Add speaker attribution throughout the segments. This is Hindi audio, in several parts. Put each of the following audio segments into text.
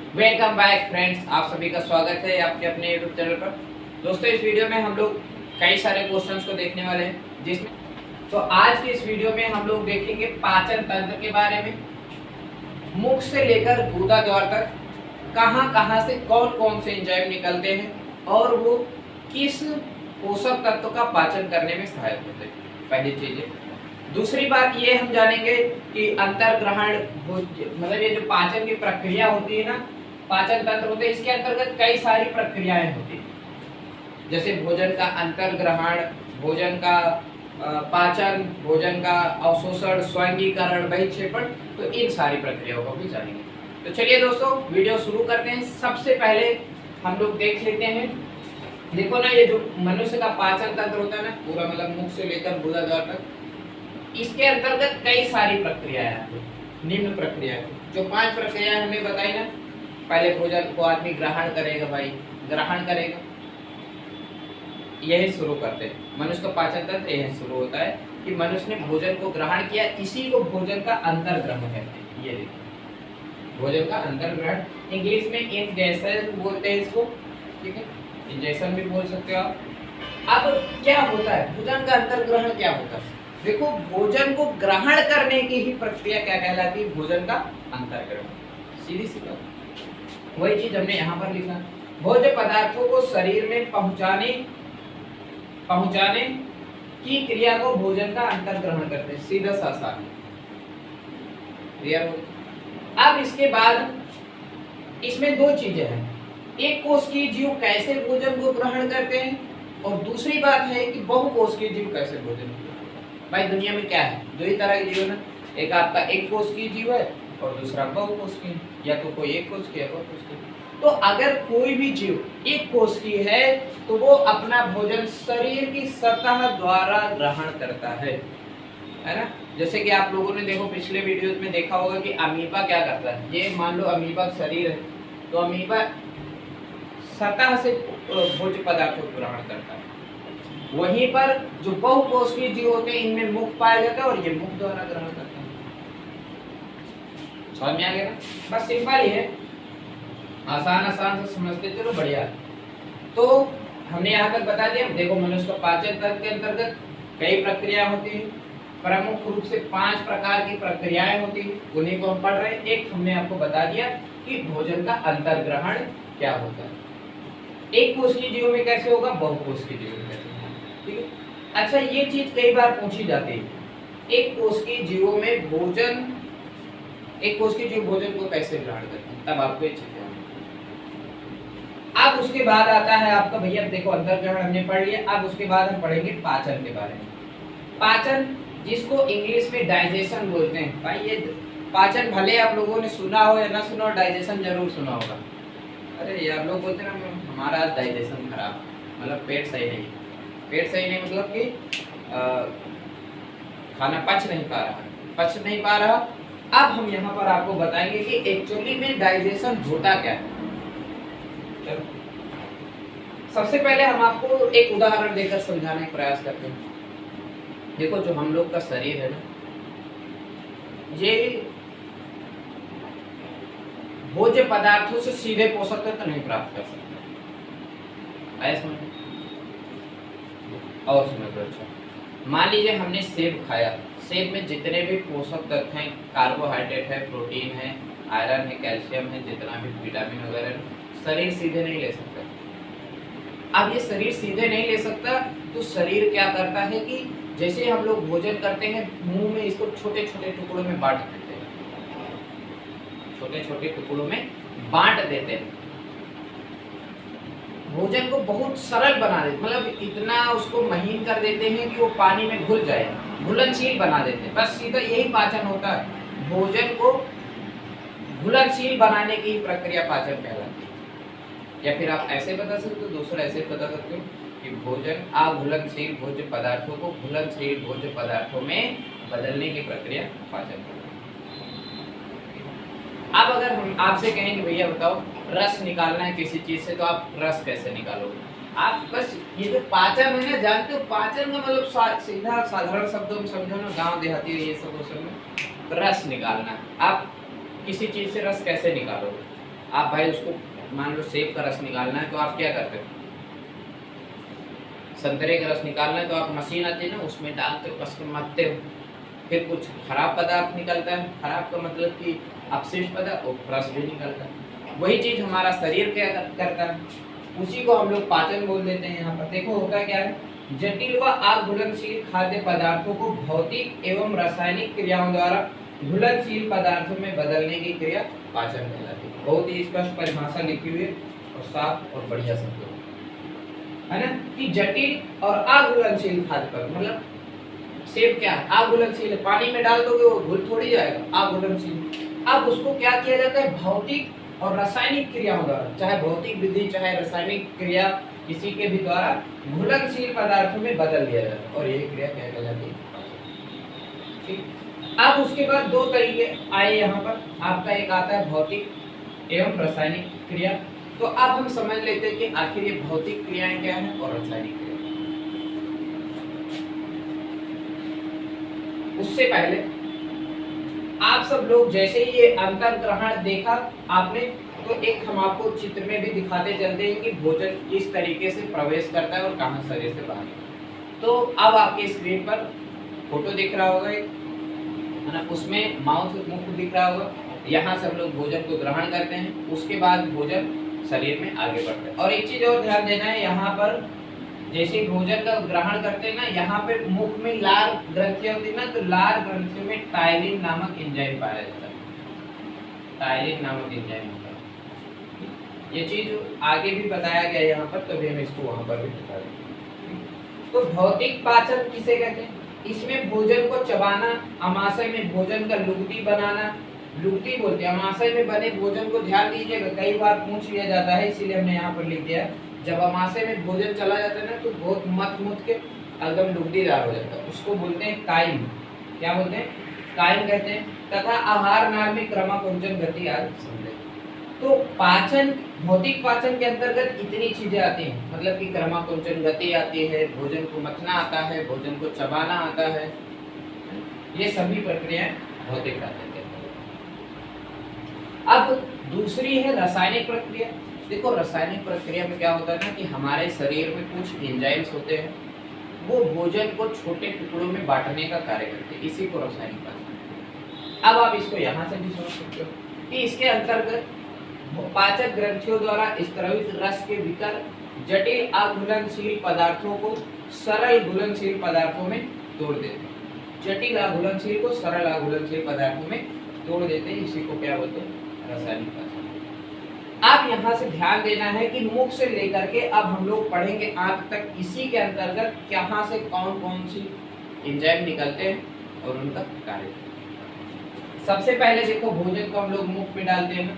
Speaker 1: वेलकम बैक फ्रेंड्स, आप सभी का स्वागत है आपके अपने YouTube चैनल पर। दोस्तों, इस वीडियो में हम लोग कई सारे क्वेश्चंस को देखने वाले हैं, जिसमें तो आज की इस वीडियो में हम लोग देखेंगे पाचन तंत्र के बारे में। मुख से लेकर गुदा द्वार तक कहां-कहां से कौन-कौन से एंजाइम निकलते हैं और वो किस पोषक तत्व का पाचन करने में सहायक होते हैं, पहली चीज है। दूसरी बात ये हम जानेंगे कि अंतर्ग्रहण मतलब ये जो पाचन की प्रक्रिया होती है ना, पाचन तंत्र होते हैं, इसके अंतर्गत कई सारी प्रक्रियाएं होती हैं, जैसे भोजन का अंतर्ग्रहण, भोजन का पाचन, भोजन का अवशोषण, स्वैंगीकरण, बहिक्षेपण, तो इन सारी प्रक्रियाओं को भी जानेंगे। तो चलिए दोस्तों, वीडियो शुरू करते हैं। सबसे पहले हम लोग देख लेते हैं, देखो ना, ये जो मनुष्य का पाचन तंत्र होता है ना, पूरा मतलब मुख से लेकर गुदा द्वार तक, इसके अंतर्गत कई सारी प्रक्रियाएं आती हैं। निम्न प्रक्रिया जो 5 प्रक्रियाएं हमने बताई ना, पहले भोजन को आदमी ग्रहण करेगा, भाई ग्रहण करेगा, यही शुरू करते हैं। मनुष्य का पाचन तंत्र यही शुरू होता है कि मनुष्य ने भोजन को ग्रहण किया, इसी को भोजन का अंतर्ग्रहण कहते हैं। ये देखिए, भोजन का अंतर्ग्रहण, इंग्लिश में इंजेशन बोलते हैं इसको, ठीक है, इंजेशन भी बोल सकते हो आप। अब क्या होता है भोजन का अंतर्ग्रहण, क्या होता है? देखो, भोजन को ग्रहण करने की ही प्रक्रिया क्या कहलाती है? भोजन का अंतर्ग्रहण। सीधी सी बात, वही चीज हमने यहाँ पर लिखा, भोज्य पदार्थों को शरीर में पहुंचाने की क्रिया को भोजन का अंतर्ग्रहण करते हैं। सीधा सा आसान, क्लियर हो? अब इसके बाद इसमें 2 चीजें हैं, एक कोशिकीय जीव कैसे भोजन को ग्रहण करते हैं, और दूसरी बात है कि बहुकोशिकीय जीव कैसे भोजन को। भाई दुनिया में क्या है, 2 ही तरह के जीव है ना, एक आपका एक कोशिकीय जीव है और दूसरा बहुकोशिकीय, या तो कोई एक कोशिकीय है बहुकोशिकीय। तो अगर कोई भी जीव एक कोशिकीय है तो वो अपना भोजन शरीर की सतह द्वारा ग्रहण करता है ना। जैसे कि आप लोगों ने देखो पिछले वीडियोस में देखा होगा कि अमीबा क्या करता है। ये मान लो अमीबा शरीर है, तो अमीबा सतह से भोज्य पदार्थों को ग्रहण करता है। वहीं पर जो बहुकोशिकीय जीव होते हैं, इनमें मुख पाया जाता है और ये मुख द्वारा ग्रहण करते हैं। समझ में आ गया ना? बस सिंपल ही है, आसान से समझते चलो, बढ़िया। तो हमने यहाँ तक बता दिया। देखो, मनुष्य का पाचन तंत्र के अंतर्गत कई प्रक्रिया होती है, प्रमुख रूप से 5 प्रकार की प्रक्रियाएं होती है, उन्हीं को हम पढ़ रहे हैं। एक हमने आपको बता दिया कि भोजन का अंतर्ग्रहण क्या होता है, एक कोशिकीय जीवों में कैसे होगा, बहुकोशिकीय जीवों में कैसे होगा, ठीक है। अच्छा, ये चीज कई बार पूछी जाती है, एक कोशिकीय जीवों में भोजन, एक कोशिकीय जीव भोजन को कैसे ग्रहण करते हैं, तब आपको ये चीज। अब उसके बाद आता है आपका, भैया देखो, अंतर्ग्रहण हमने पढ़ लिया। अब उसके बाद हम पढ़ेंगे पाचन के बारे में। पाचन, जिसको इंग्लिश में डाइजेशन बोलते हैं। भाई ये पाचन भले आप लोगों ने सुना हो या ना सुना हो, डाइजेशन जरूर सुना होगा। अरे यार, लोग बोलते हैं ना, हमारा डाइजेशन खराब, मतलब पेट सही नहीं। पेट सही नहीं मतलब कि खाना पच नहीं पा रहा। अब हम यहाँ पर आपको बताएंगे कि एक्चुअली में डाइजेशन होता क्या है। सबसे पहले हम आपको एक उदाहरण देकर समझाने का प्रयास करते हैं। देखो, जो हम लोग का शरीर है ना, ये भोज्य पदार्थों से सीधे पोषक तत्व नहीं प्राप्त कर सकता। ऐसा और समझ लो। अच्छा, मान लीजिए हमने सेब खाया, सेब में जितने भी पोषक तत्व हैं, कार्बोहाइड्रेट है, प्रोटीन है, आयरन है, कैल्शियम है, जितना भी विटामिन वगैरह, शरीर सीधे नहीं ले सकता। अब ये शरीर सीधे नहीं ले सकता, तो शरीर क्या करता है कि जैसे हम लोग भोजन करते हैं, मुंह में इसको छोटे छोटे टुकड़ों में बांट देते हैं, छोटे छोटे टुकड़ों में बांट देते हैं। भोजन को बहुत सरल बना देते, मतलब इतना उसको महीन कर देते हैं कि वो पानी में घुल जाए, घुलनशील बना देते हैं। बस सीधा यही पाचन होता है, भोजन को घुलनशील बनाने की प्रक्रिया पाचन कहलाती है। या फिर आप ऐसे बता सकते हो, दूसरा ऐसे बता सकते हो कि भोजन अघुलनशील भोज्य पदार्थों को घुलनशील भोज्य पदार्थों में बदलने की प्रक्रिया पाचन है। अब अगर हम आपसे कहें कि भैया बताओ, रस निकालना है किसी चीज से, तो आप रस कैसे निकालोगे? आप बस ये जो पाचन है ना, जानते हो पाचन का मतलब सीधा साधारण शब्दों में समझो ना, गांव देहाती ये सब में रस निकालना। आप किसी चीज से रस कैसे निकालोगे? आप भाई उसको मान लो सेब का रस निकालना है तो आप क्या करते हो, संतरे का रस निकालना है तो आप मशीन आती है ना उसमें डालते हो, कस के मथते हो, फिर कुछ खराब पदार्थ निकलता है, खराब का मतलब कि अपशिष्ट पदार्थ और रस भी निकलता है। वही चीज हमारा शरीर क्या करता है, उसी को हम लोग पाचन बोल देते हैं। यहाँ पर देखो होता क्या है, जटिल व अघुलनशील खाद्य पदार्थों को भौतिक एवं रासायनिक क्रियाओं द्वारा घुलनशील पदार्थों में बदलने की क्रिया पाचन कहलाती है। बहुत ही स्पष्ट परिभाषा लिखी हुई है और साफ और बढ़िया शब्द है ना, कि जटिल और अघुलनशील खाद्य पदार्थ मतलब सेब क्या है, अघुलनशील है, पानी में डाल दोगे वो घुल थोड़ी जाएगा, अघुलनशील। अब उसको क्या किया जाता है, भौतिक और रासायनिक क्रियाओं द्वारा, चाहे भौतिक विधि चाहे रासायनिक क्रिया किसी के भी द्वारा घुलनशील पदार्थों में बदल दिया जाता है और ये क्रिया क्या कहलाती है, ठीक। अब उसके बाद दो तरीके आए यहाँ पर, आपका एक आता है भौतिक एवं रासायनिक क्रिया। तो अब हम समझ लेते हैं कि आखिर ये भौतिक क्रियाएं क्या है और रासायनिक क्रिया। उससे पहले आप सब लोग जैसे ही ये अंतर्ग्रहण देखा आपने, तो एक हम आपको चित्र में भी दिखाते चलते हैं कि भोजन किस तरीके से प्रवेश करता है और कहां शरीर से बाहर। तो अब आपके स्क्रीन पर फोटो दिख रहा होगा एक, है ना, उसमें माउथ मुख दिख रहा होगा, यहाँ से हम लोग भोजन को ग्रहण करते हैं, उसके बाद भोजन शरीर में आगे बढ़ता है। और एक चीज और ध्यान देना है, यहाँ पर जैसे भोजन का ग्रहण करते हैं ना, यहाँ पे मुख में लार ग्रंथियां होती है ना, तो लार ग्रंथियों में टाइलिन नामक एंजाइम पाया जाता है, टाइलिन नामक एंजाइम होता है। ये चीज आगे भी बताया गया यहाँ पर, तभी हम इसको वहां पर भी बता देंगे। तो भौतिक पाचन किसे कहते हैं, इसमें भोजन को चबाना, अमाशय में भोजन का लुगदी बनाना, लुगदी बोलते हैं अमाशय में बने भोजन को, ध्यान दीजिएगा कई बार पूछ लिया जाता है, इसीलिए हमने यहाँ पर लिख दिया। जब अमाशय में भोजन चला जाता है ना तो बहुत मत के एकदम लुगदीदार हो जाता है, उसको बोलते हैं काइम। क्या बोलते हैं, काइम कहते हैं। तथा आहार नाल में क्रमाकुंचन गति आदि समझे। तो पाचन, भौतिक पाचन के अंतर्गत इतनी चीजें आती हैं, मतलब कि क्रमाकुंचन गति आती है, भोजन को मथना आता है, भोजन को चबाना आता है, ये सभी प्रक्रियाएं भौतिक पाचन के अंतर्गत। अब दूसरी है रासायनिक प्रक्रिया। देखो रासायनिक प्रक्रिया में क्या होता है ना, कि हमारे शरीर में कुछ एंजाइम्स होते हैं, वो भोजन को छोटे टुकड़ों में बांटने का कार्य करते हैं, इसी को रासायनिक पाचन। अब आप इसको यहाँ से भी समझ सकते हो कि इसके अंतर्गत पाचक ग्रंथियों द्वारा स्रावित रस के भीतर जटिल अघुलनशील पदार्थों को सरल घुलनशील पदार्थों में तोड़ देते हैं, जटिल अघुलनशील को सरल अघुलनशील पदार्थों में तोड़ देते हैं, इसी को क्या बोलते हैं, रासायनिक पाचन। अब यहाँ से ध्यान देना है कि मुख से लेकर के अब हम लोग पढ़ेंगे आंख तक, इसी के अंतर्गत कहाँ से कौन कौन सी एंजाइम निकलते हैं और उनका कार्य। सबसे पहले देखो भोजन को हम लोग मुख में डालते हैं,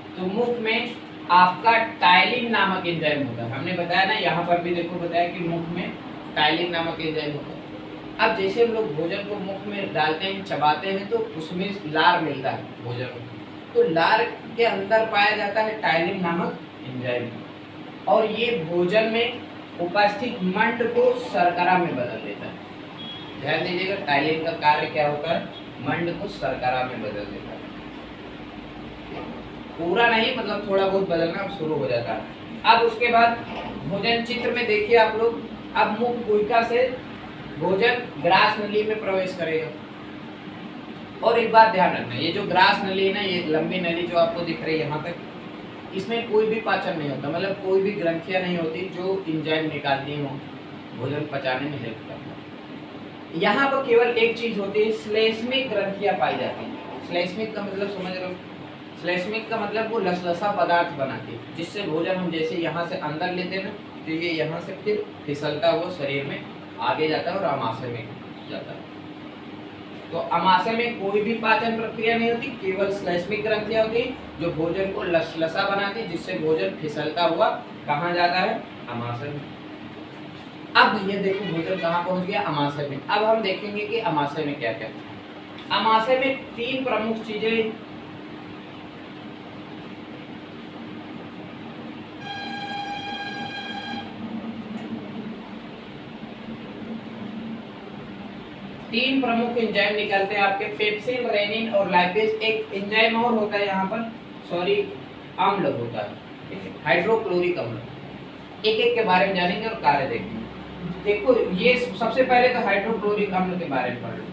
Speaker 1: तो मुख में आपका टाइलिन नामक एंजाइम होता है, हमने बताया ना, यहाँ पर भी देखो बताया कि मुख में टाइलिन नामक एंजाइम होता है। अब जैसे हम लोग भोजन को मुख में डालते हैं, चबाते हैं, तो उसमें लार मिलता है भोजन में, तो लार के अंदर पाया जाता है टाइलिन नामक एंजाइम, और ये भोजन में उपस्थित मंड को शर्करा में बदल देता है। ध्यान दीजिएगा टाइलिन का कार्य क्या होता है, मंड को शर्करा में बदल देता है, पूरा नहीं मतलब थोड़ा बहुत बदलना शुरू हो जाता है। अब उसके बाद भोजन चित्र में देखिए आप लोग, अब मुख गुहिका से भोजन ग्रास नली में प्रवेश करेगा। और एक बात ध्यान रखना, ये जो ग्रास नली है ना, ये लंबी नली जो आपको दिख रही है यहाँ तक, इसमें कोई भी पाचन नहीं होता, मतलब कोई भी ग्रंथियां नहीं होती जो एंजाइम निकालती हो, भोजन पचाने में हेल्प करता है। यहाँ पर केवल एक चीज होती है, श्लेष्मिक ग्रंथियां पाई जाती हैं। श्लेष्मिक का मतलब समझ रहे हो, श्लेष्मिक का मतलब वो लसलसा पदार्थ बनाती है, जिससे भोजन हम जैसे यहाँ से अंदर लेते हैं ना, तो ये यहाँ से फिर फिसलता हुआ शरीर में आगे जाता है और अमाशय में जाता है। तो अमाशय में कोई भी पाचन प्रक्रिया नहीं होती, केवल श्लेष्मिक ग्रंथियां होती जो भोजन को लसलसा बनाती, जिससे भोजन फिसलता हुआ कहाँ जाता है, अमाशय में। अब ये देखो भोजन कहाँ पहुंच गया, अमाशय में। अब हम देखेंगे कि अमाशय में क्या क्या। अमाशय में तीन प्रमुख चीजें तीन प्रमुख एंजाइम निकलते हैं आपके, पेप्सिन, रेनिन और लाइपेज। एक एंजाइम और होता है यहाँ पर, सॉरी अम्ल होता है, ठीक है, हाइड्रोक्लोरिक अम्ल। एक एक के बारे में जानेंगे और कार्य देखेंगे। देखो ये सबसे पहले तो हाइड्रोक्लोरिक अम्ल के बारे में पढ़ लो।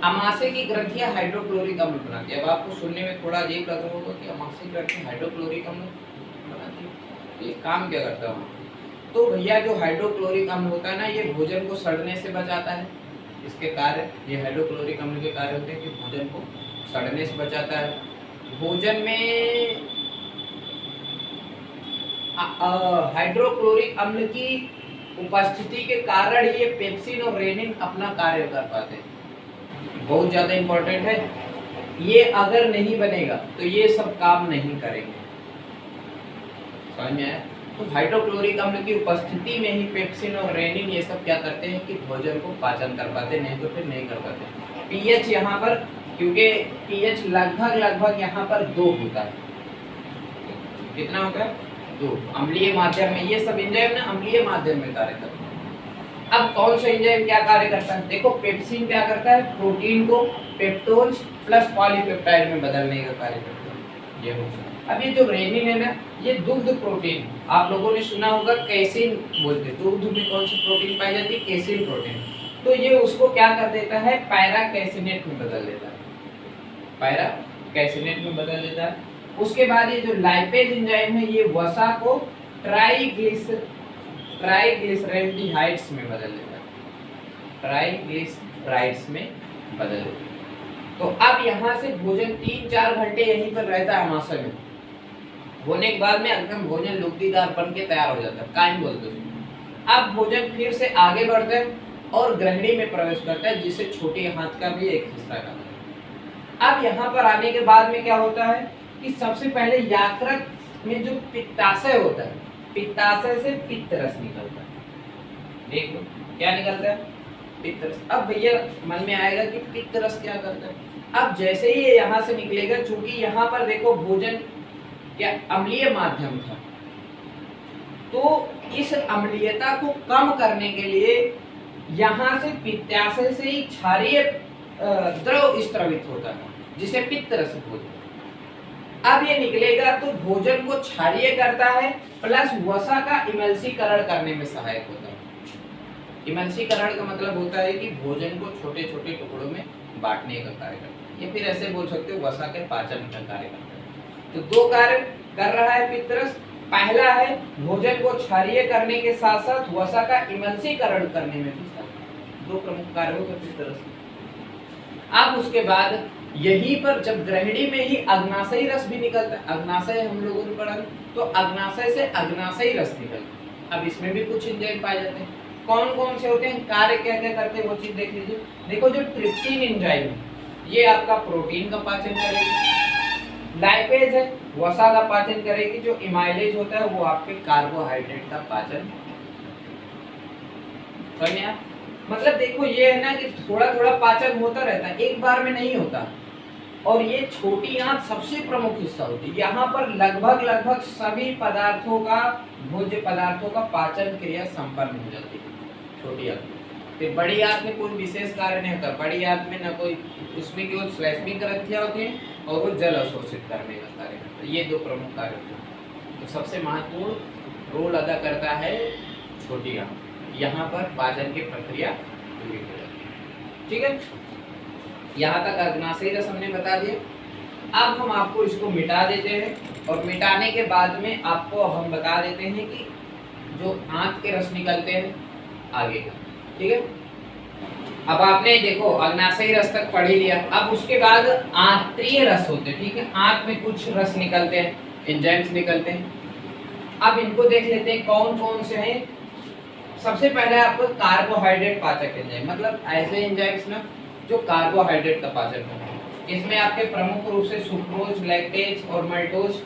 Speaker 1: अमाशय की ग्रंथियां हाइड्रोक्लोरिक अम्ल बनाती है। अब आपको सुनने में थोड़ा अजीब लग रहा होगा कि अमाशय ग्रंथि हाइड्रोक्लोरिक अम्ल बनाती है, ये काम क्या करता है? तो भैया जो हाइड्रोक्लोरिक अम्ल होता है ना, ये भोजन को सड़ने से बचाता है। इसके कार्य, ये हाइड्रोक्लोरिक अम्ल के कार्य होते हैं कि भोजन को सड़ने से बचाता है। भोजन में हाइड्रोक्लोरिक अम्ल की उपस्थिति के कारण ये पेप्सिन और रेनिन अपना कार्य कर पाते हैं। बहुत ज्यादा इंपॉर्टेंट है, ये अगर नहीं बनेगा तो ये सब काम नहीं करेंगे। समझ में आया? तो हाइड्रोक्लोरिक अम्ल की उपस्थिति में ही पेप्सिन और रेनिन ये सब क्या करते हैं कि भोजन को पाचन कर पाते, नहीं तो फिर नहीं कर पाते। पीएच यहाँ पर, क्योंकि पीएच लगभग यहाँ पर 2 होता है। कितना होता है? 2। अम्लीय माध्यम में ये सब एंजाइम ना अम्लीय माध्यम में कार्य करते हैं। अब कौन सा एंजाइम क्या कार्य करता है? देखो पेप्सिन क्या करता है, प्रोटीन को पेप्टोज प्लस पॉलीपेप्टाइड में बदलने का कार्य करता है, ये होता है। अब ये जो रेनिन है ना, ये दुग्ध प्रोटीन, आप लोगों ने सुना होगा कैसीन बोलते, दुग्ध में कौन सी प्रोटीन पाई जाती है? Casein protein. तो ये उसको क्या कर देता है, पैराकैसिनेट में बदल देता है, पैराकैसिनेट में बदल देता है। उसके बाद ये जो लाइपेज एंजाइम है, ये वसा को ट्राइग्लिसराइड्स में बदल देता है, ट्राइग्लिसराइड्स में बदल देता है। तो अब यहाँ से भोजन 3-4 घंटे यहीं पर रहता है अमाशय में, होने के बाद में एकदम भोजन लुब्धीदार बन के तैयार हो जाता है, काइम बोलते हैं। अब भोजन फिर से आगे बढ़ता है और ग्रहणी में प्रवेश करता है, जिसे छोटी हाथ का भी एक हिस्सा कहते हैं। अब यहाँ पर आने के बाद में क्या होता है कि सबसे पहले यकृत में जो पित्ताशय होता है, पित्ताशय से पित्त रस निकलता है। देखो क्या निकलता है? पित्त रस। अब भैया मन में आएगा कि पित्त रस क्या करता है? अब जैसे ही ये यहाँ से निकलेगा, चूंकि यहाँ पर देखो भोजन या अम्लीय माध्यम था, तो इस अम्लीयता को कम करने के लिए यहाँ से पित्ताशय से ही क्षारीय द्रव स्त्रवित होता है, जिसे पित्त रस बोलते हैं। अब ये निकलेगा तो भोजन को क्षारीय करता है, प्लस वसा का इमल्सीकरण करने में सहायक होता है। इमल्सीकरण का मतलब होता है कि भोजन को छोटे छोटे टुकड़ों में बांटने का कार्य करता है, या फिर ऐसे बोल सकते हो वसा के पाचन का कार्य करता है। तो 2 कार्य कर रहा है पित्त रस। पहला है भोजन को क्षारीय करने के साथ साथ वसा का इमल्सीकरण करने में भी सहायक, 2 प्रमुख कार्य होते हैं पित्त रस। अब उसके बाद यहीं पर जब ग्रहणी में ही अग्नाशयी रस भी निकलता है, अग्नाशय हम लोगों ने पढ़ा, तो अग्नाशय से अग्नाशयी रस निकलता है। अब इसमें भी कुछ एंजाइम पाए जाते हैं। कौन कौन से होते हैं, कार्य क्या क्या करते हैं, वो चीज देख लीजिए। देखो जो ट्रिप्सिन एंजाइम है, ये आपका प्रोटीन का पाचन करेगी। लाइपेज है, वसा का पाचन करेगी। जो इमाइलेज होता है वो आपके कार्बोहाइड्रेट का पाचन। समझे? मतलब देखो ये है ना कि थोड़ा थोड़ा पाचन होता रहता है, एक बार में नहीं होता। और ये छोटी आंत सबसे प्रमुख हिस्सा होती है। यहाँ पर लगभग सभी पदार्थों का, भोज्य पदार्थों का पाचन क्रिया संपन्न हो जाती है छोटी आंत में। फिर बड़ी आंत में कोई विशेष कार्य नहीं होता। बड़ी आंत में न कोई, उसमें केवल श्वैष्मिक ग्रंथियां होती हैं और वो जल अवशोषित करने का कार्य करता है। ये 2 प्रमुख कार्य होते हैं। तो सबसे महत्वपूर्ण रोल अदा करता है छोटी आंत, यहाँ पर पाचन की प्रक्रिया पूरी हो जाती है। ठीक है, यहाँ तक अग्नाशयी रस हमने बता दिया। अब हम आपको इसको मिटा देते हैं, और मिटाने के बाद में आपको हम बता देते हैं कि जो आंत के रस निकलते हैं आगे का। ठीक है, अब आपने देखो अग्नाशयी रस तक पढ़ ही लिया। अब उसके बाद आंतरीय रस होते हैं। ठीक है, आंत में कुछ रस निकलते हैं, एंजाइम्स निकलते हैं। अब इनको देख लेते हैं कौन कौन से हैं। सबसे पहले आपको कार्बोहाइड्रेट पाचक एंजाइम, मतलब ऐसे एंजाइम्स ना जो कार्बोहाइड्रेट का पाचन करते हैं। इसमें आपके प्रमुख रूप से सुक्रोज, लैक्टेज और माल्टोज,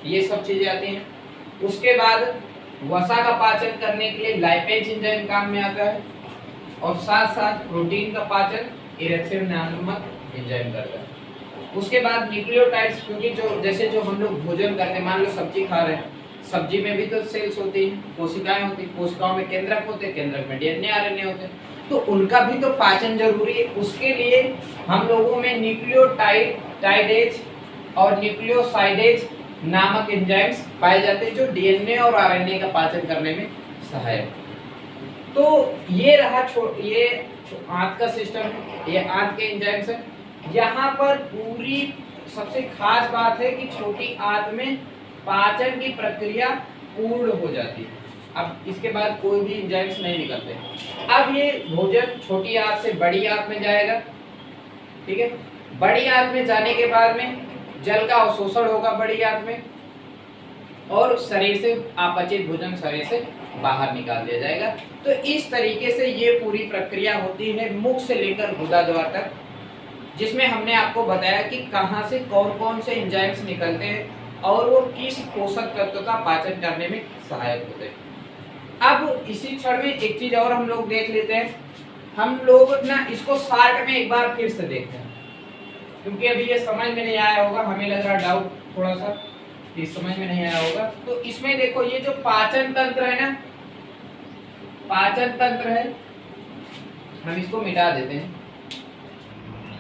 Speaker 1: ये सब चीजें आती हैं। उसके बाद वसा का पाचन करने के लिए लाइपेज एंजाइम काम में आता है, और साथ साथ प्रोटीन का पाचन इरेक्सिन नामक एंजाइम करता है। उसके बाद न्यूक्लियोटाइड्स, क्योंकि जो जैसे जो हम लोग भोजन करते हैं, मान लो सब्जी खा रहे हैं, सब्जी में भी तो सेल्स होती हैं, कोशिकाएं होती हैं, कोशिकाओं में केंद्रक होते हैं, केंद्रक में डीएनए आरएनए होते हैं, तो उनका भी तो पाचन जरूरी है। उसके लिए हम लोगों में न्यूक्लियोटाइडेज और न्यूक्लियोसाइडेज नामक एंजाइम्स पाए जाते हैं जो डीएनए और आरएनए का पाचन करने में सहायक। तो ये रहा ये आंत का सिस्टम है, ये आंत के एंजाइम्स है। यहाँ पर पूरी सबसे खास बात है कि छोटी आंत में पाचन की प्रक्रिया पूर्ण हो जाती है। अब इसके बाद कोई भी एंजाइम्स नहीं निकलते। अब ये भोजन छोटी आंत से बड़ी आंत में जाएगा, ठीक है। बड़ी आंत में जाने के बाद में जल का अवशोषण होगा बड़ी आंत में, और शरीर से अपचित भोजन शरीर से बाहर निकाल दिया जाएगा। तो इस तरीके से ये पूरी प्रक्रिया होती है मुख से लेकर गुदा द्वार तक, जिसमें हमने आपको बताया कि कहाँ से कौन कौन से एंजाइम्स निकलते हैं और वो किस पोषक तत्व का पाचन करने में सहायक होते हैं। अब इसी क्षण में एक चीज और हम लोग देख लेते हैं। हम लोग ना इसको शार्ट में एक बार फिर से देखते हैं, क्योंकि अभी ये समझ में नहीं आया होगा, हमें लग रहा डाउट थोड़ा सा कि समझ में नहीं आया होगा। तो इसमें देखो ये जो पाचन तंत्र है ना, पाचन तंत्र है, हम इसको मिटा देते हैं।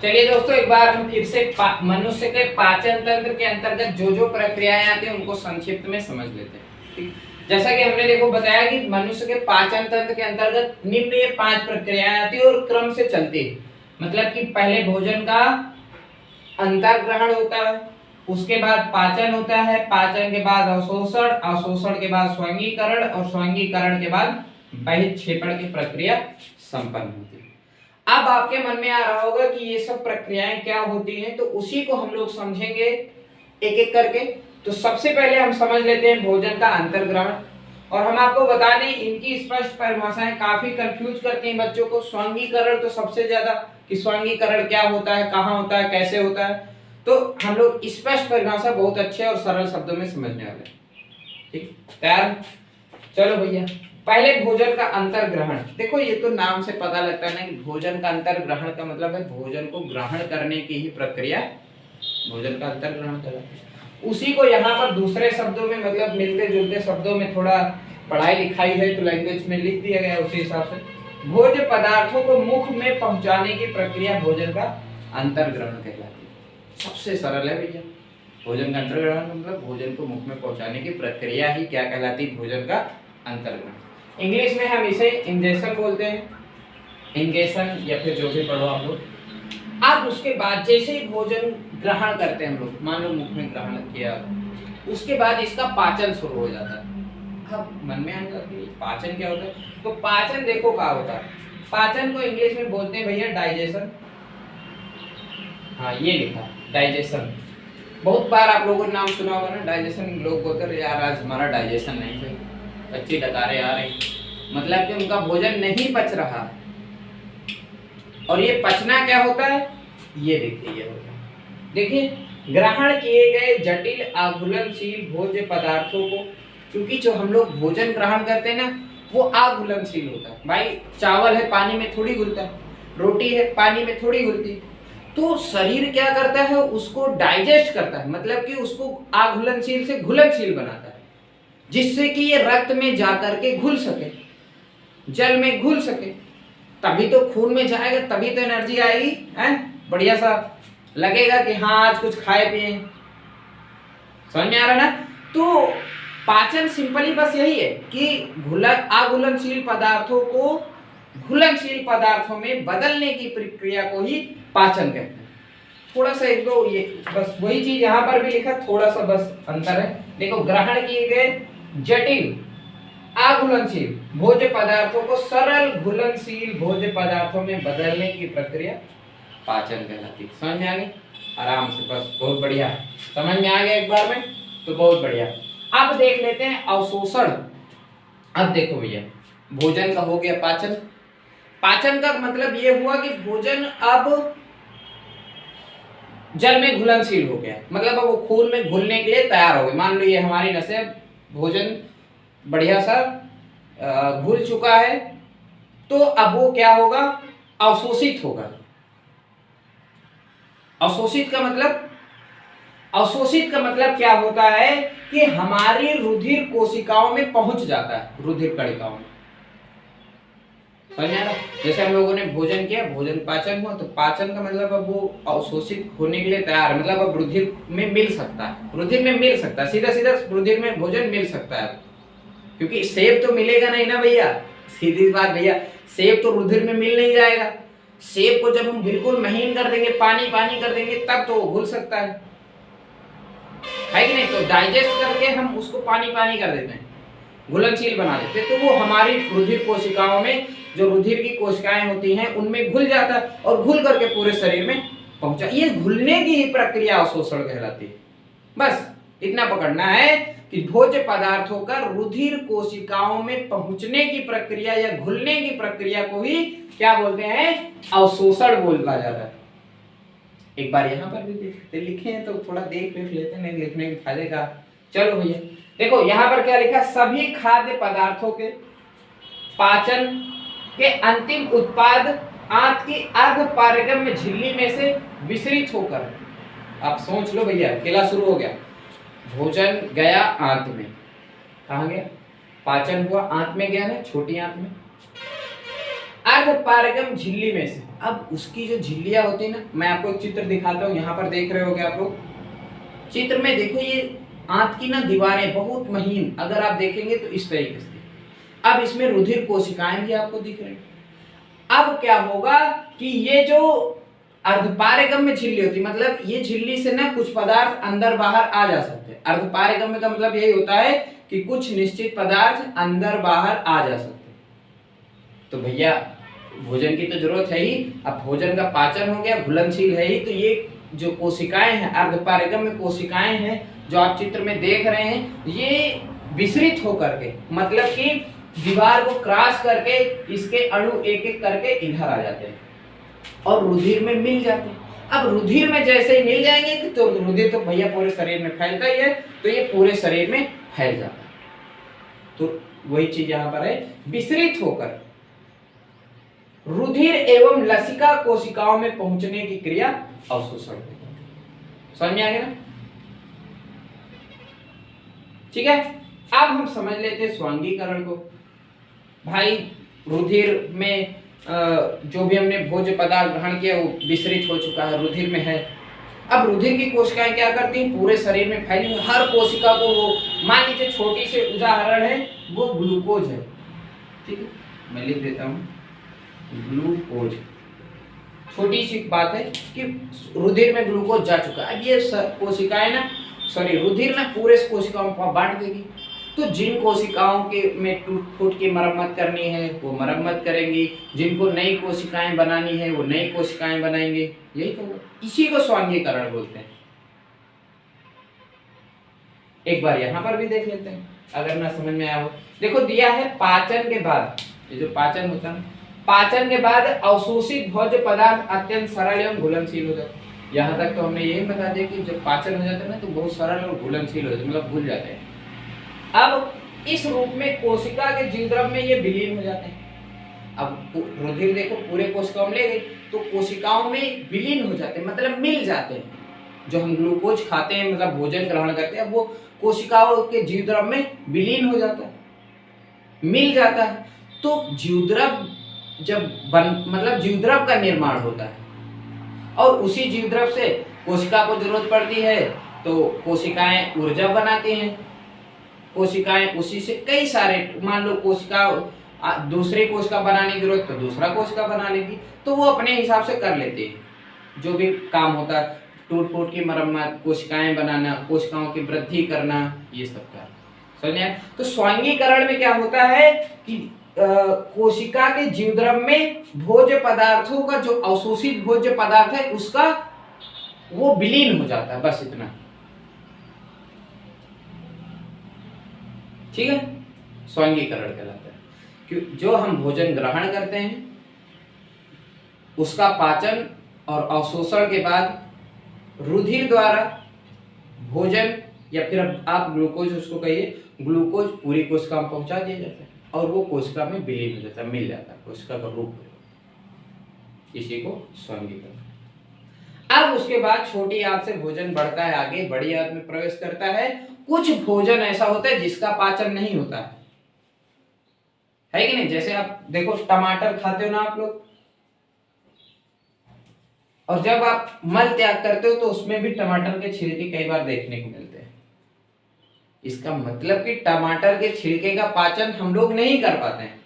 Speaker 1: चलिए दोस्तों, एक बार हम फिर से मनुष्य के पाचन तंत्र के अंतर्गत जो जो प्रक्रियाएं आती हैं उनको संक्षिप्त में समझ लेते हैं, ठीक। जैसा कि हमने देखो बताया कि मनुष्य के पाचन तंत्र के अंतर्गत निम्न ये 5 प्रक्रियाएं आती है और क्रम से चलती है। मतलब कि पहले भोजन का अंतर्ग्रहण होता है, उसके बाद पाचन होता है, पाचन के बाद अवशोषण, अवशोषण के बाद स्वांगीकरण और स्वांगीकरण के बाद बहिक्षेपण की प्रक्रिया संपन्न होती है। अब आपके मन में आ रहा होगा कि ये सब प्रक्रियाएं क्या होती हैं, तो उसी को हम लोग समझेंगे एक एक करके। तो सबसे पहले हम समझ लेते हैं भोजन का अंतर्ग्रहण। और हम आपको बता दें, इनकी स्पष्ट परिभाषाएं काफी कंफ्यूज करती हैं बच्चों को। स्वांगीकरण तो सबसे ज्यादा, कि स्वांगीकरण क्या होता है, कहाँ होता है, कैसे होता है, तो हम लोग स्पष्ट परिभाषा बहुत अच्छे और सरल शब्दों में समझने वाले, ठीक। तैयार? चलो भैया, पहले भोजन का अंतर्ग्रहण। देखो ये तो नाम से पता लगता है ना कि भोजन का अंतर्ग्रहण का मतलब है भोजन को ग्रहण करने की ही प्रक्रिया भोजन का अंतर्ग्रहण कहलाती है। उसी को यहाँ पर दूसरे शब्दों में, मतलब मिलते जुलते शब्दों में, थोड़ा पढ़ाई लिखाई है तो लैंग्वेज में लिख दिया गया उसी हिसाब से। भोज्य पदार्थों को मुख में पहुंचाने की प्रक्रिया भोजन का अंतर्ग्रहण कहलाती है। सबसे सरल है भैया, भोजन का अंतर्ग्रहण मतलब भोजन को मुख में पहुंचाने की प्रक्रिया ही क्या कहलाती है? भोजन का अंतर्ग्रहण। इंग्लिश में हम इसे इंजेक्शन बोलते हैं, इंजेक्शन, या फिर जो भी पढ़ो आप लोग। अब उसके बाद जैसे ही भोजन ग्रहण करते हैं हम लोग, मान लो मुख में ग्रहण किया, उसके बाद इसका पाचन शुरू हो जाता है। अब मन में आएगा कि पाचन क्या होता है, तो पाचन देखो क्या होता है। पाचन को इंग्लिश में बोलते हैं भैया डाइजेशन। हाँ, ये लिखा डाइजेशन। बहुत बार आप लोगों ने नाम सुना होगा ना डाइजेशन। लोग बोलते हैं यार आज हमारा डाइजेशन नहीं है, कच्ची डकारें आ रही, मतलब कि उनका भोजन नहीं पच रहा। और ये पचना क्या होता है, ये देखिए, ये होता है, देखिए, ग्रहण किए गए जटिल आघूलनशील भोज्य पदार्थों को, क्योंकि जो हम लोग भोजन ग्रहण करते हैं ना वो आघूलनशील होता है। भाई चावल है पानी में थोड़ी घुलता है, रोटी है पानी में थोड़ी घुलती है, तो शरीर क्या करता है, उसको डाइजेस्ट करता है, मतलब कि उसको आघूलनशील से घुलनशील बनाता है, जिससे कि ये रक्त में जाकर के घुल सके, जल में घुल सके, तभी तो खून में जाएगा, तभी तो एनर्जी आएगी, है बढ़िया सा लगेगा कि हाँ आज कुछ खाए पिए। समझ में आ रहा ना? तो पाचन सिंपली बस यही है कि अघुलनशील पदार्थों को घुलनशील पदार्थों में बदलने की प्रक्रिया को ही पाचन कहते हैं। थोड़ा सा एक दो ये बस वही चीज यहाँ पर भी लिखा, थोड़ा सा बस अंतर है। देखो, ग्रहण किए गए जटिल अघुलनशील भोज्य पदार्थों को सरल घुलनशील भोज्य पदार्थों में बदलने की प्रक्रिया पाचन कहलाती है। समझ में आ गई? आराम से, बस बहुत बढ़िया, समझ में आ गया एक बार में तो बहुत बढ़िया। अब देख लेते हैं अवशोषण। अब देखो भैया, भोजन का हो गया पाचन। पाचन का मतलब ये हुआ कि भोजन अब जल में घुलनशील हो गया, मतलब अब वो खून में घुलने के लिए तैयार हो गए। मान लो ये हमारी नसें, भोजन बढ़िया सा घुल चुका है, तो अब वो क्या होगा, अवशोषित होगा। अवशोषित का मतलब क्या होता है कि हमारी रुधिर कोशिकाओं में पहुंच जाता है, रुधिर कणिकाओं में। समझ में आ रहा? जैसे हम लोगों ने भोजन किया, भोजन पाचन हुआ, तो पाचन का मतलब अब वो अवशोषित होने के लिए तैयार है, मतलब अब रुधिर में मिल सकता है, रुधिर में मिल सकता है, सीधा सीधा रुधिर में भोजन मिल सकता है, क्योंकि सेब तो मिलेगा नहीं ना भैया, सीधी बात भैया, सेब तो रुधिर में मिल नहीं जाएगा। सेब को जब हम बिल्कुल महीन कर देंगे, पानी पानी कर देंगे, तब तो वो घुल सकता है कि नहीं? तो डाइजेस्ट करके हम उसको पानी पानी कर देते हैं, घुलनशील बना देते हैं, तो वो हमारी रुधिर कोशिकाओं में, जो रुधिर की कोशिकाएं होती हैं, उनमें घुल जाता है और घुल करके पूरे शरीर में पहुंचा। ये घुलने की ही प्रक्रिया अवशोषण कहलाती है। बस इतना पकड़ना है कि भोज्य पदार्थों का रुधिर कोशिकाओं में पहुंचने की प्रक्रिया या घुलने की प्रक्रिया को ही क्या बोलते हैं? अवशोषण बोला जाता है। एक बार यहाँ पर भी देखते, लिखे हैं तो थोड़ा देख लेते हैं, नहीं लिखने के फायदे का। चलो भैया देखो यहाँ पर क्या लिखा, सभी खाद्य पदार्थों के पाचन के अंतिम उत्पाद आंत की अर्ध पारगम्य झिल्ली में से विसरित होकर, आप सोच लो भैया, खेला शुरू हो गया। भोजन गया आंत में, कहाँ गया? पाचन हुआ, आंत में गया ना, छोटी आंत में, अर्ध पारगम झिल्ली में से। अब उसकी जो झिल्लियां होती है ना, मैं आपको एक चित्र दिखाता हूँ, यहाँ पर देख रहे होगे आप लोग, चित्र में देखो ये आंत की ना दीवारें बहुत महीन, अगर आप देखेंगे तो इस तरीके से। अब इसमें रुधिर कोशिकाएं भी आपको दिख रही हैं। अब क्या होगा कि ये जो अर्धपारगम्य झिल्ली होती, मतलब ये झिल्ली से ना कुछ पदार्थ अंदर बाहर आ जा सकते हैं। अर्धपारगम्य का मतलब यही होता है कि कुछ निश्चित पदार्थ अंदर बाहर आ जा सकते हैं। तो भैया भोजन की तो जरूरत है ही, अब भोजन का पाचन हो गया, घुलनशील है ही, तो ये जो कोशिकाएं हैं, अर्धपारगम्य कोशिकाएं हैं जो आप चित्र में देख रहे हैं, ये विसरित होकर के, मतलब कि दीवार को क्रॉस करके इसके अणु एक एक करके इधर आ जाते हैं और रुधिर में मिल जाते हैं। अब रुधिर में जैसे ही मिल जाएंगे तो रुधिर तो भैया पूरे शरीर में फैलता ही है, तो ये पूरे शरीर में फैल जाता है। तो वही चीज यहाँ पर है, विसरित होकर रुधिर एवं लसिका कोशिकाओं में पहुंचने की क्रिया अवशोषण। समझ में आ गया ना? ठीक है, अब हम समझ लेते हैं स्वांगीकरण को। भाई रुधिर में जो भी हमने भोज्य पदार्थ ग्रहण किया वो विसरित हो चुका है, रुधिर में है। अब रुधिर की कोशिकाएं क्या करती हैं? पूरे शरीर में फैली हुई हर कोशिका को, वो मान लीजिए छोटी से उदाहरण है वो ग्लूकोज है, ठीक है, मैं लिख देता हूँ ग्लूकोज। छोटी सी बात है कि रुधिर में ग्लूकोज जा चुका है। अब ये कोशिकाएं ना, सॉरी रुधिर ना पूरे कोशिकाओं को बांट देगी, तो जिन कोशिकाओं के में टूट फूट की मरम्मत करनी है वो मरम्मत करेंगी, जिनको नई कोशिकाएं बनानी है वो नई कोशिकाएं बनाएंगे। यही तो, इसी को स्वांगीकरण बोलते हैं। एक बार यहाँ पर भी देख लेते हैं अगर ना समझ में आया हो। देखो दिया है पाचन के बाद, ये जो पाचन होता है, पाचन के बाद अवशोषित भोज्य पदार्थ अत्यंत सरल एवं घुलनशील हो जाते हैं। यहाँ तक तो हमने यही बता दिया कि जब पाचन हो जाता है ना तो बहुत सरल और घुलनशील हो जाते हैं, मतलब घुल जाते हैं। अब इस रूप में कोशिका के जीवद्रव्य में ये विलीन हो जाते हैं। अब रुधिर देखो पूरे कोशिकाओं में ले गई तो कोशिकाओं में विलीन हो जाते हैं, मतलब मिल जाते हैं। जो हम ग्लूकोज खाते हैं, मतलब भोजन ग्रहण करते हैं, वो कोशिकाओं के जीवद्रव्य में विलीन हो जाता है, मिल जाता है। तो जीवद्रव्य जब मतलब जीवद्रव्य का निर्माण होता है और उसी जीवद्रव्य से कोशिका को जरूरत पड़ती है तो कोशिकाएं ऊर्जा बनाती हैं। कोशिकाएं उसी से कई सारे, मान लो कोशिका दूसरे कोशिका बनाने की जरूरत तो दूसरा कोशिका बना लेगी, तो वो अपने हिसाब से कर लेते हैं जो भी काम होता है, टूट फूट की मरम्मत, कोशिकाएं बनाना, कोशिकाओं की वृद्धि करना, ये सब का। समझे? तो स्वांगीकरण में क्या होता है कि कोशिका के जीवद्रव्य में भोज्य पदार्थों का जो अवशोषित भोज्य पदार्थ है उसका वो विलीन हो जाता है, बस इतना। ठीक है, स्वांगीकरण कहलाता है कि जो हम भोजन ग्रहण करते हैं उसका पाचन और अवशोषण के बाद रुधिर द्वारा भोजन, या फिर आप ग्लूकोज उसको कहिए, ग्लूकोज पूरी कोशिका में पहुंचा दिया जाता है और वो कोशिका में विलीन हो जाता है, मिल जाता है, कोशिका का रूप है। इसी को स्वांगीकरण। अब उसके बाद छोटी आंत से भोजन बढ़ता है आगे, बड़ी आंत में प्रवेश करता है। कुछ भोजन ऐसा होता है जिसका पाचन नहीं होता है कि नहीं। जैसे आप देखो टमाटर खाते हो ना आप लोग, और जब आप मल त्याग करते हो तो उसमें भी टमाटर के छिलके कई बार देखने को मिलते हैं। इसका मतलब कि टमाटर के छिलके का पाचन हम लोग नहीं कर पाते हैं,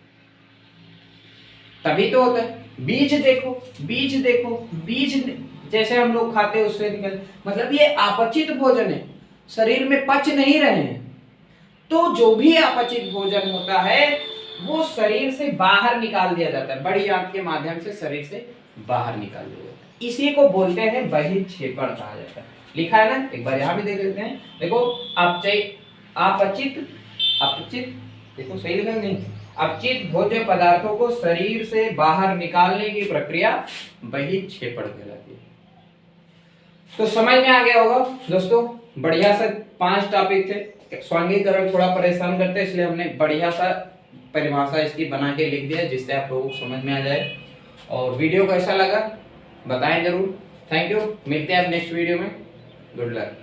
Speaker 1: तभी तो होता है। बीज देखो, बीज देखो, बीज जैसे हम लोग खाते हैं उससे निकल, मतलब ये अपचित भोजन है, शरीर में पच नहीं रहे हैं। तो जो भी अपचित भोजन होता है वो शरीर से बाहर निकाल दिया जाता है, बड़ी आंत के माध्यम से शरीर से बाहर निकाल दिया जाता है। इसी को बोलते हैं बहिक्षेपण कहा जाता है। लिखा है ना, एक बार यहाँ भी देख लेते हैं। देखो अपचित, अपचित, देखो सही लिखा नहीं, अपचित भोज्य पदार्थों को शरीर से बाहर निकालने की प्रक्रिया बहिक्षेपण कहलाती है। तो समझ में आ गया होगा दोस्तों, बढ़िया सा 5 टॉपिक थे। स्वांगीकरण थोड़ा परेशान करते हैं, इसलिए हमने बढ़िया सा परिभाषा इसकी बना के लिख दिया जिससे आप लोगों को समझ में आ जाए। और वीडियो कैसा लगा बताएं जरूर। थैंक यू, मिलते हैं अब नेक्स्ट वीडियो में। Good luck.